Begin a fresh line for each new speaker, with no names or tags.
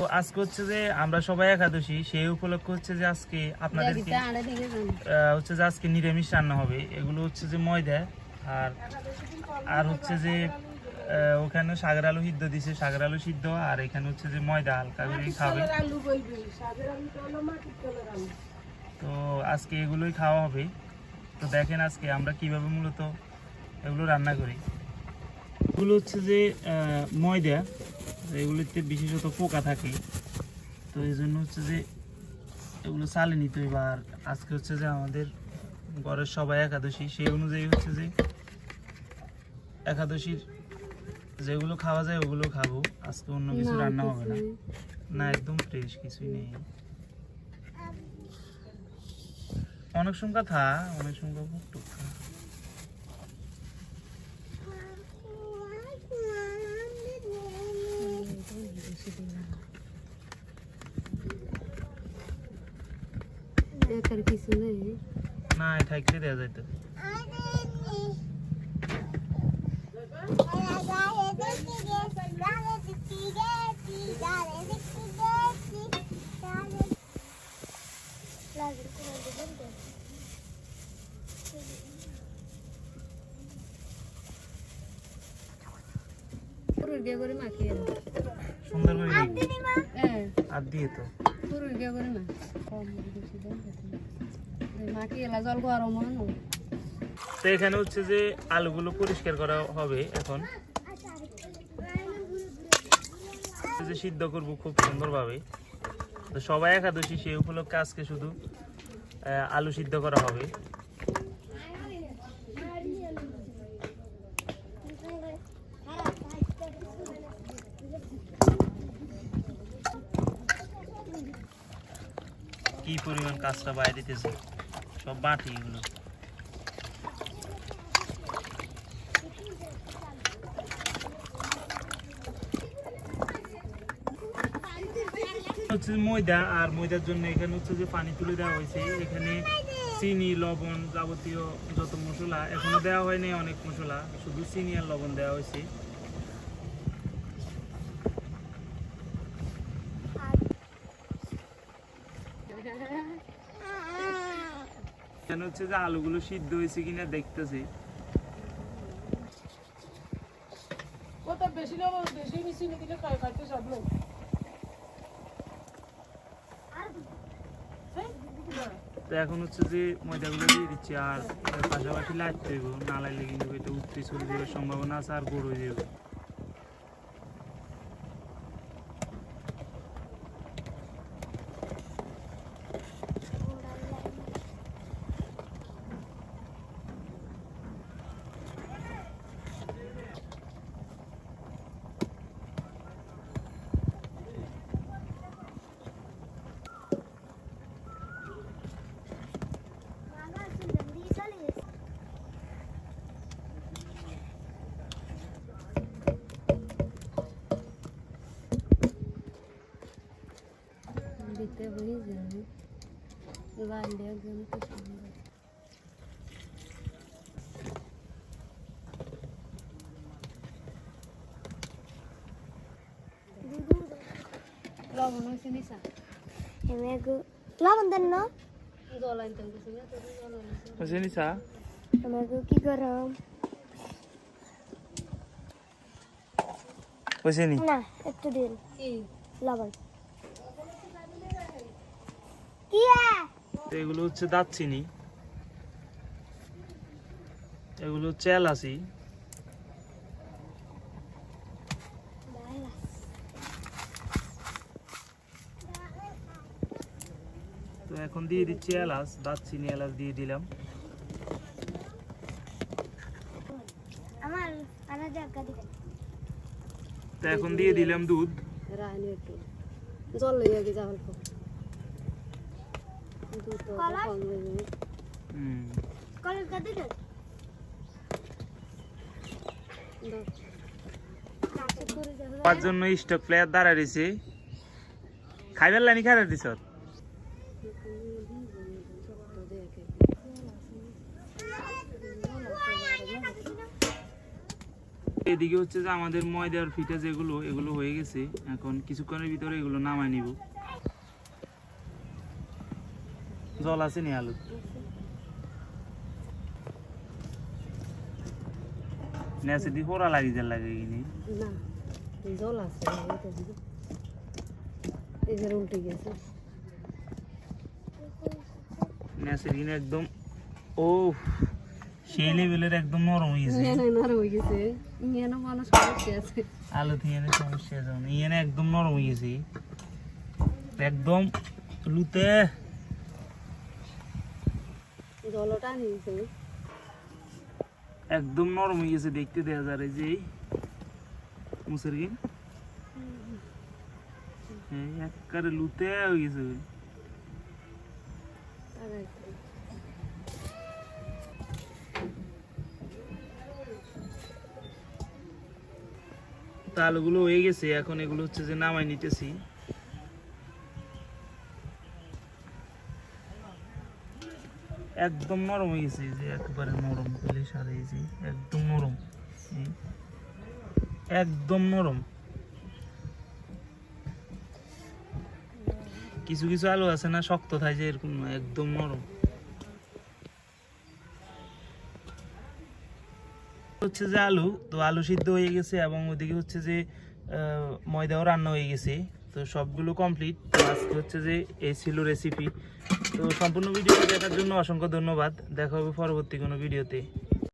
তো আজকে হচ্ছে যে আমরা সবাই একাদশী, সেই উপলক্ষে হচ্ছে যে আজকে আপনাদেরকে হচ্ছে যে আজকে নিরামিষ রান্না হবে। এগুলো হচ্ছে যে ময়দা আর আর হচ্ছে যে ওখানে সাগর আলু সিদ্ধ দিছে, সাগর আলু সিদ্ধ, আর এখানে হচ্ছে যে ময়দা হালকা করে খাবে। তো আজকে এগুলোই খাওয়া হবে। তো দেখেন আজকে আমরা কিভাবে মূলত এগুলো রান্না করি। এগুলো হচ্ছে যে ময়দা, এগুলোতে বিশেষত পোকা থাকে, তো এই জন্য হচ্ছে যে এগুলো চালে নিতে হবে। আর আজকে হচ্ছে যে আমাদের ঘরের সবাই একাদশী, সেই অনুযায়ী হচ্ছে যে একাদশীর যেগুলো খাওয়া যায় ওগুলো খাবো। আজকে অন্য কিছু রান্না হবে না। না, একদম ফ্রেশ, কিছুই নেই। অনেক সংখ্যা থা, অনেক সংখ্যা টুক থা। না, থাকতে দেওয়া যাইতো। সুন্দর করে আর দিয়ে তো তো এখানে হচ্ছে যে আলুগুলো পরিষ্কার করা হবে। এখন যে সিদ্ধ করবো খুব সুন্দরভাবে। তো সবাই একাদশী, সেই উপলক্ষে আজকে শুধু আলু সিদ্ধ করা হবে। কি পরিমাণ কাজটা বাইরে দিতেছে, সব বাটি এগুলো। হচ্ছে ময়দা, আর ময়দার জন্য এখানে হচ্ছে যে পানি তুলে দেওয়া হয়েছে। এখানে চিনি, লবণ, যাবতীয় যত মশলা, এখনো দেওয়া হয়নি অনেক মশলা, শুধু চিনি আর লবণ দেওয়া হয়েছে। এখানে হচ্ছে যে আলুগুলো সিদ্ধ হয়েছে কিনা দেখতেছি। তো এখন হচ্ছে যে ময়দাগুলো দিয়ে দিচ্ছি, আর পাশাপাশি লাইতে দেবো, না লাইলে কিন্তু এটা উঠতে চলে যাওয়ার সম্ভাবনা আছে আর বড় হয়ে যাবে।
লবণ দেন না কি গরম না, একটু দিন লবণ।
এগুলো হচ্ছে দারচিনি, এগুলো হচ্ছে এলাচি। তো এখন দিয়ে দিচ্ছি এলাচ, দারচিনি এলাচ দিয়ে দিলাম। তো এখন দিয়ে দিলাম দুধ।
জল লইয়া গিয়ে অল্প
তার জন্য স্টক প্লেয়ার দাঁড়া রয়েছে, খাইবার লাইনি খাইরা দিছ। এদিকে হচ্ছে যে আমাদের ময়দার পিঠা যেগুলো এগুলো হয়ে গেছে, এখন কিছুক্ষণের ভিতরে এগুলো নামাই নিব। জল আছে নি আলু? নেছে দি পোড়া লাগি যা লাগে কিনি
না জল আছে এই যে উল্টে গেছে
নেছে দিন একদম ও সেই লেভেলের একদম নরম হয়ে গেছে।
নরম হয়ে গেছে ইয়ানো মানুষ সমস্যা আছে
আলু দিয়ে সমস্যা আছে, ইয়ানে একদম নরম হয়ে গেছে, একদম লুতে
জলটা নিয়েছে
একদম নরম হয়ে গেছে। দেখতে দেওয়া যায় এই যে মুসের গিন একবারে লুতে হয়ে গেছে। তা আলুগুলো হয়ে গেছে, এখন এগুলো হচ্ছে যে নামাই নিতেছি। একদম নরম হয়ে গেছে, যে একবারে নরম পেলে সারিয়েছি, একদম নরম, একদম নরম। কিছু কিছু আলু আছে না শক্ত থাকে, এরকম না, একদম নরম। হচ্ছে যে আলু তো আলু সিদ্ধ হয়ে গেছে এবং ওইদিকে হচ্ছে যে ময়দাও রান্না হয়ে গেছে, তো সবগুলো কমপ্লিট। তো আজকে হচ্ছে যে এই ছিল রেসিপি। তো সম্পূর্ণ ভিডিওটি দেখার জন্য অসংখ্য ধন্যবাদ। দেখা হবে পরবর্তী কোনো ভিডিওতে।